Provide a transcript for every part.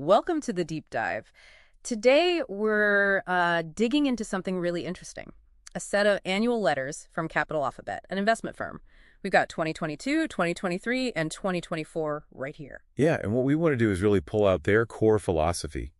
Welcome to the deep dive. Today, we're digging into something really interesting, a set of annual letters from CapitalAlphabet, an investment firm. We've got 2022, 2023, and 2024 right here. Yeah, and what we want to do is really pull out their core philosophy,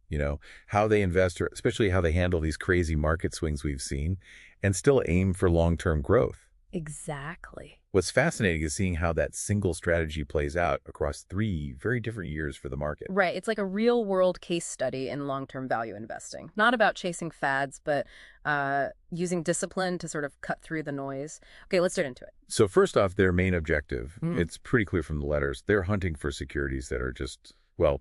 how they invest, or especially how they handle these crazy market swings we've seen, and still aim for long-term growth. Exactly. What's fascinating is seeing how that single strategy plays out across 3 very different years for the market. Right. It's like a real-world case study in long-term value investing. Not about chasing fads, but using discipline to sort of cut through the noise. Okay, let's get into it. So first off, their main objective, it's pretty clear from the letters, they're hunting for securities that are just, well,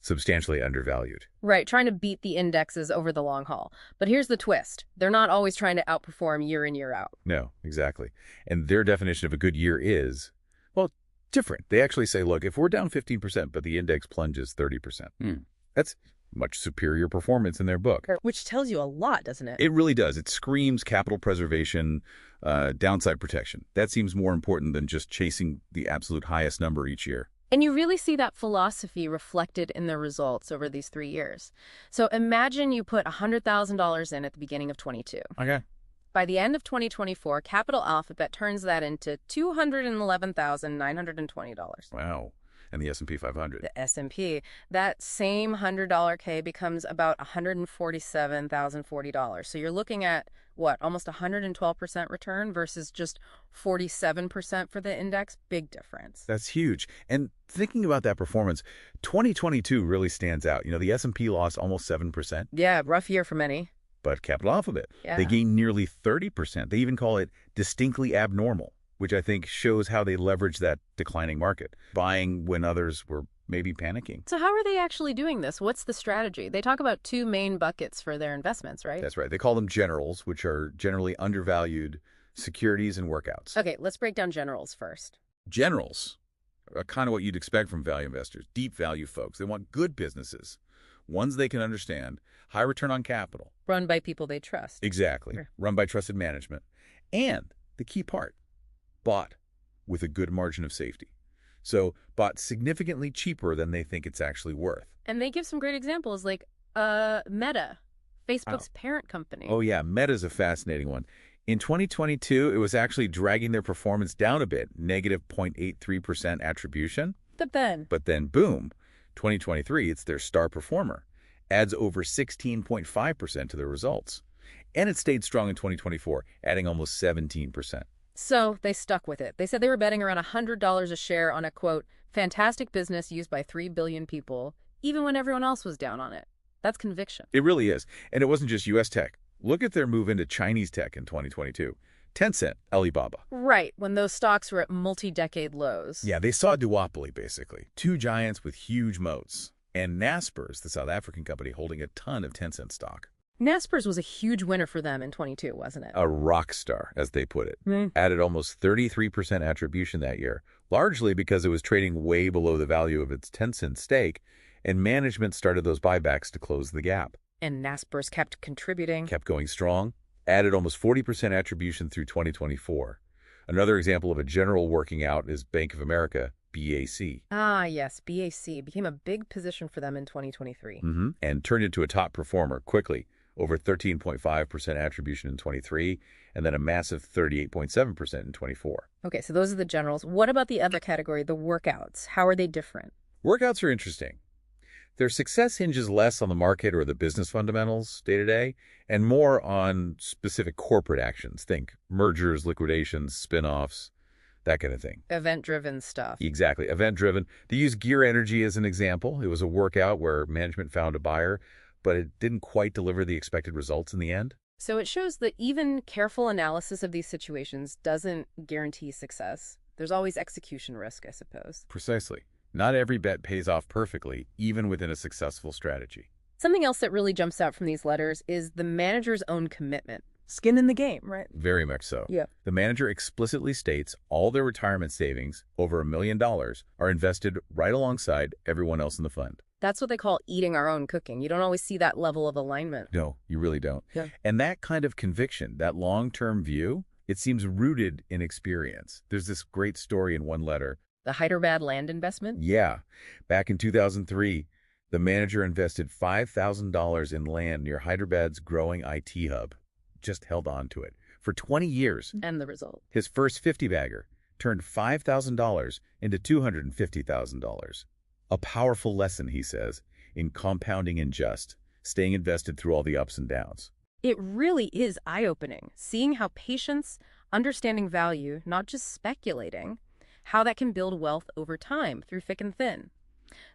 substantially undervalued. Right, trying to beat the indexes over the long haul. But here's the twist. They're not always trying to outperform year in, year out. No, exactly. And their definition of a good year is, well, different. They actually say, look, if we're down 15%, but the index plunges 30%, that's much superior performance in their book. Which tells you a lot, doesn't it? It really does. It screams capital preservation, downside protection. That seems more important than just chasing the absolute highest number each year. And you really see that philosophy reflected in their results over these 3 years. So imagine you put $100,000 in at the beginning of 22. Okay. By the end of 2024, CapitalAlphabet turns that into $211,920. Wow. And the S&P 500. The S&P, that same $100 K becomes about $147,040. So you're looking at, what, almost 112% return versus just 47% for the index? Big difference. That's huge. And thinking about that performance, 2022 really stands out. The S&P lost almost 7%. Yeah, rough year for many. But CapitalAlphabet, Yeah. they gained nearly 30%. They even call it distinctly abnormal, which I think shows how they leverage that declining market, buying when others were maybe panicking. So how are they actually doing this? What's the strategy? They talk about 2 main buckets for their investments, right? That's right. They call them generals, which are generally undervalued securities and workouts. Okay, let's break down generals first. Generals are kind of what you'd expect from value investors, deep value folks. They want good businesses, ones they can understand, high return on capital. Run by people they trust. Exactly. Sure. Run by trusted management. And the key part, bought with a good margin of safety. So bought significantly cheaper than they think it's actually worth. And they give some great examples like Meta, Facebook's parent company. Oh yeah, Meta's a fascinating one. In 2022, it was actually dragging their performance down a bit, negative 0.83% attribution. But then, Boom, 2023, it's their star performer. Adds over 16.5% to their results. And it stayed strong in 2024, adding almost 17%. so they stuck with it. They said they were betting around $100 a share on a, quote, fantastic business used by 3 billion people, even when everyone else was down on it. That's conviction. It really is. And it wasn't just U.S. tech. Look at their move into Chinese tech in 2022. Tencent, Alibaba. Right, when those stocks were at multi-decade lows. Yeah, they saw a duopoly, basically. 2 giants with huge moats. And Naspers, the South African company, holding a ton of Tencent stock. Naspers was a huge winner for them in 22, wasn't it? A rock star, as they put it. Added almost 33% attribution that year, largely because it was trading way below the value of its Tencent stake, and management started those buybacks to close the gap. And Naspers kept contributing. Kept going strong, added almost 40% attribution through 2024. Another example of a general working out is Bank of America, BAC. Ah, yes, BAC became a big position for them in 2023. And turned into a top performer quickly, over 13.5% attribution in 23, and then a massive 38.7% in 24. Okay, so those are the generals. What about the other category, the workouts? How are they different? Workouts are interesting. Their success hinges less on the market or the business fundamentals day to day, and more on specific corporate actions. Think mergers, liquidations, spin-offs, that kind of thing. Event-driven stuff. Exactly, event-driven. They use Gear Energy as an example. It was a workout where management found a buyer, but it didn't quite deliver the expected results in the end. So it shows that even careful analysis of these situations doesn't guarantee success. There's always execution risk, I suppose. Precisely. Not every bet pays off perfectly, even within a successful strategy. Something else that really jumps out from these letters is the manager's own commitment. Skin in the game, right? Very much so. Yeah. The manager explicitly states all their retirement savings, over $1 million, are invested right alongside everyone else in the fund. That's what they call eating our own cooking. You don't always see that level of alignment. No, you really don't. Yeah. And that kind of conviction, that long-term view, it seems rooted in experience. There's this great story in one letter. The Hyderabad land investment? Yeah. Back in 2003, The manager invested $5,000 in land near Hyderabad's growing IT hub, just held on to it, for 20 years. And the result. His first 50-bagger turned $5,000 into $250,000. A powerful lesson, he says, in compounding and just staying invested through all the ups and downs. It really is eye-opening, seeing how patience, understanding value, not just speculating, how that can build wealth over time through thick and thin.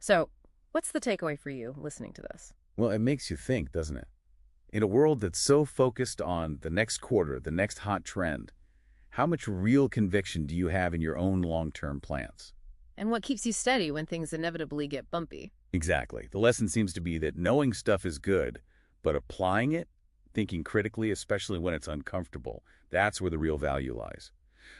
So, what's the takeaway for you listening to this? Well, it makes you think, doesn't it? In a world that's so focused on the next quarter, the next hot trend, how much real conviction do you have in your own long-term plans? And what keeps you steady when things inevitably get bumpy? Exactly. The lesson seems to be that knowing stuff is good, but applying it, thinking critically, especially when it's uncomfortable, that's where the real value lies.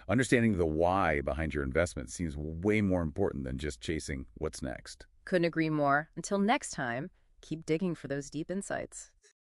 Understanding the why behind your investment seems way more important than just chasing what's next. Couldn't agree more. Until next time, keep digging for those deep insights.